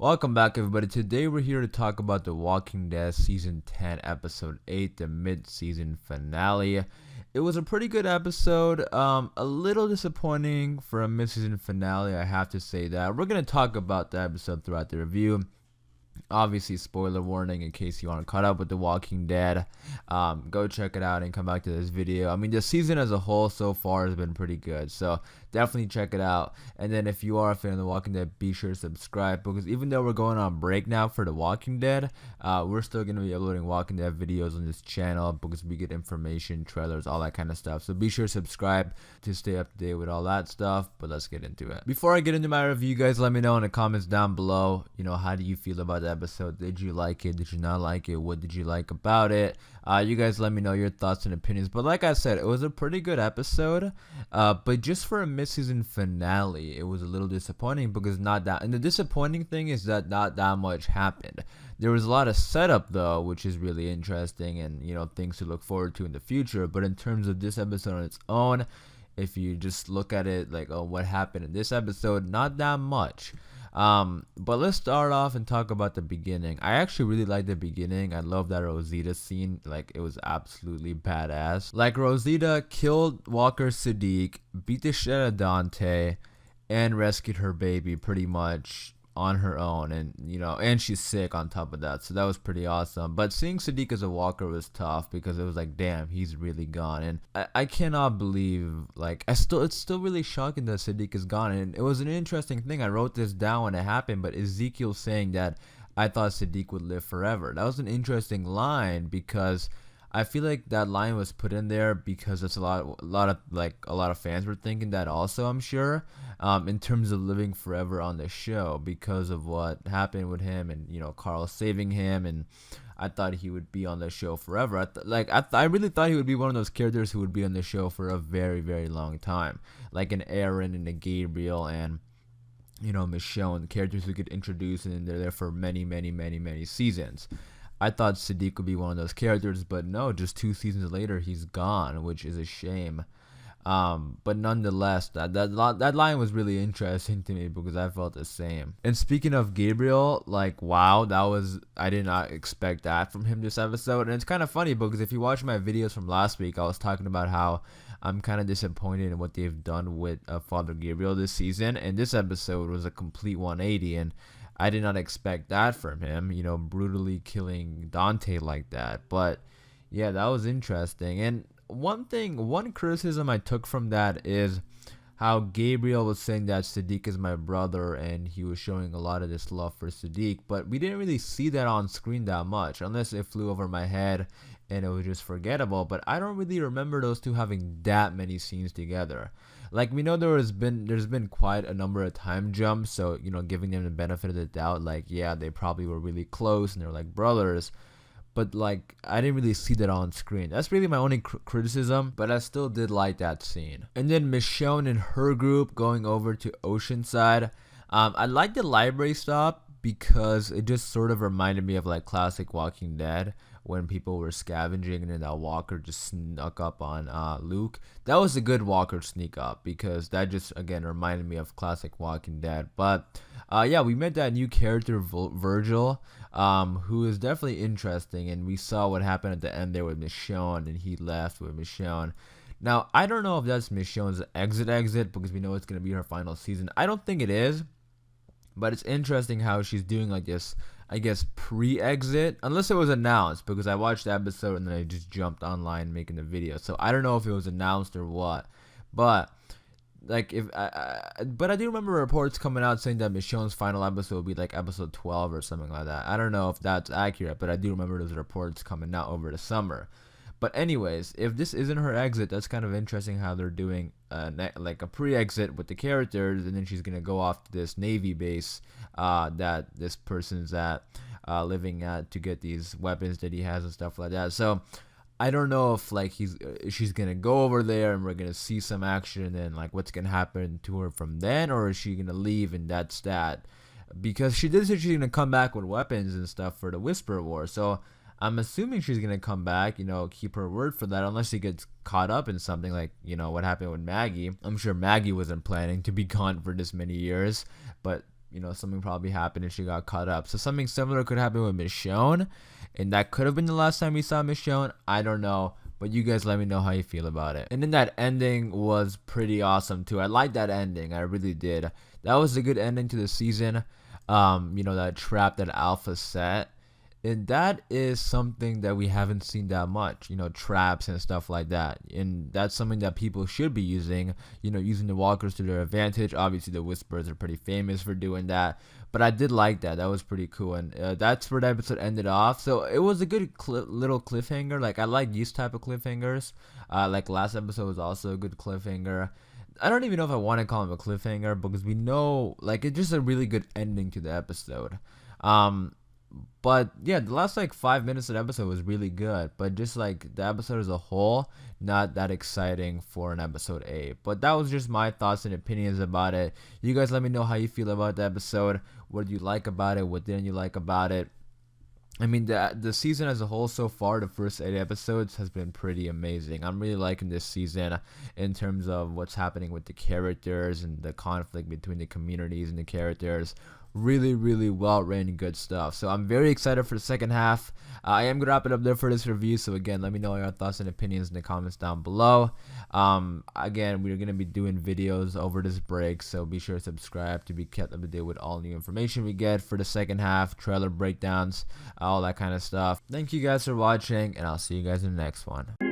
Welcome back, everybody. Today we're here to talk about The Walking Dead Season 10, Episode 8, the mid-season finale. It was a pretty good episode, a little disappointing for a mid-season finale, I have to say that. We're going to talk about the episode throughout the review. Obviously, spoiler warning in case you aren't caught up with The Walking Dead. Go check it out and come back to this video. I mean, the season as a whole so far has been pretty good, so definitely check it out. And then if you are a fan of The Walking Dead, be sure to subscribe, because even though we're going on break now for The Walking Dead, we're still going to be uploading Walking Dead videos on this channel because we get information, trailers, all that kind of stuff. So be sure to subscribe to stay up to date with all that stuff. But let's get into it. Before I get into my review, guys, let me know in the comments down below, how do you feel about the episode? Did you like it? Did you not like it? What did you like about it? You guys let me know your thoughts and opinions. But like I said, it was a pretty good episode, but just for a mid-season finale, it was a little disappointing because not that, and the disappointing thing is that not that much happened. There was a lot of setup though, which is really interesting, and things to look forward to in the future. But in terms of this episode on its own, if you just look at it like, oh, what happened in this episode, not that much. But let's start off and talk about the beginning. I actually really like the beginning. I love that Rosita scene. Like, it was absolutely badass. Like, Rosita killed Walker Sadiq, beat the shit out of Dante, and rescued her baby pretty much on her own, and and she's sick on top of that, so that was pretty awesome. But seeing Sadiq as a walker was tough because it was like, damn, he's really gone. And I cannot believe, like, it's still really shocking that Sadiq is gone. And it was an interesting thing, I wrote this down when it happened, but Ezekiel saying that I thought Sadiq would live forever, that was an interesting line, because I feel like that line was put in there because it's a lot of fans were thinking that also, I'm sure, in terms of living forever on the show because of what happened with him, and Carl saving him, and I thought he would be on the show forever. I really thought he would be one of those characters who would be on the show for a very, very long time, like an Aaron and a Gabriel and Michonne, characters who get introduced and they're there for many, many, many, many seasons. I thought Sadiq would be one of those characters, but no, just 2 seasons later, he's gone, which is a shame. But nonetheless, that line was really interesting to me because I felt the same. And speaking of Gabriel, like, wow, I did not expect that from him this episode. And it's kind of funny because if you watch my videos from last week, I was talking about how I'm kind of disappointed in what they've done with Father Gabriel this season. And this episode was a complete 180, and I did not expect that from him, brutally killing Dante like that. But yeah, that was interesting. And one criticism I took from that is how Gabriel was saying that Sadiq is my brother, and he was showing a lot of this love for Sadiq, but we didn't really see that on screen that much, unless it flew over my head and it was just forgettable. But I don't really remember those two having that many scenes together. Like, we know there's been quite a number of time jumps, so giving them the benefit of the doubt, like, yeah, they probably were really close and they're like brothers, but like, I didn't really see that on screen. That's really my only criticism, but I still did like that scene. And then Michonne and her group going over to Oceanside. I like the library stop because it just sort of reminded me of like classic Walking Dead, when people were scavenging and then that walker just snuck up on Luke. That was a good walker sneak up because that just, again, reminded me of classic Walking Dead. But yeah, we met that new character, Virgil, who is definitely interesting, and we saw what happened at the end there with Michonne, and he left with Michonne. Now, I don't know if that's Michonne's exit because we know it's going to be her final season. I don't think it is, but it's interesting how she's doing like this, I guess, pre-exit, unless it was announced, because I watched the episode and then I just jumped online making the video. So I don't know if it was announced or what, but like, but I do remember reports coming out saying that Michonne's final episode will be like episode 12 or something like that. I don't know if that's accurate, but I do remember those reports coming out over the summer. But anyways, if this isn't her exit, that's kind of interesting how they're doing like a pre-exit with the characters, and then she's gonna go off to this Navy base that this person's at, living at, to get these weapons that he has and stuff like that. So I don't know if like she's gonna go over there and we're gonna see some action, and then like what's gonna happen to her from then, or is she gonna leave and that's that? Because she did say she's gonna come back with weapons and stuff for the Whisper War. So I'm assuming she's gonna come back, keep her word for that, unless she gets caught up in something like, what happened with Maggie. I'm sure Maggie wasn't planning to be gone for this many years, but something probably happened and she got caught up. So something similar could happen with Michonne, and that could have been the last time we saw Michonne. I don't know, but you guys let me know how you feel about it. And then that ending was pretty awesome too. I liked that ending. I really did. That was a good ending to the season. That trap that Alpha set. And that is something that we haven't seen that much, traps and stuff like that. And that's something that people should be using, using the walkers to their advantage. Obviously, the Whisperers are pretty famous for doing that. But I did like that. That was pretty cool. And that's where the episode ended off. So it was a good little cliffhanger. Like, I like these type of cliffhangers. Like, last episode was also a good cliffhanger. I don't even know if I want to call him a cliffhanger because we know, like, it's just a really good ending to the episode. But yeah, the last like 5 minutes of the episode was really good, but just like the episode as a whole, not that exciting for an episode 8. But that was just my thoughts and opinions about it. You guys let me know how you feel about the episode. What did you like about it? What didn't you like about it? I mean, the season as a whole so far, the first 8 episodes has been pretty amazing. I'm really liking this season in terms of what's happening with the characters and the conflict between the communities and the characters. Really, really well written, good stuff. So I'm very excited for the second half. I am gonna wrap it up there for this review. So again, let me know your thoughts and opinions in the comments down below. Again, we're gonna be doing videos over this break, so be sure to subscribe to be kept up to date with all new information we get for the second half, trailer breakdowns, all that kind of stuff. Thank you guys for watching, and I'll see you guys in the next one.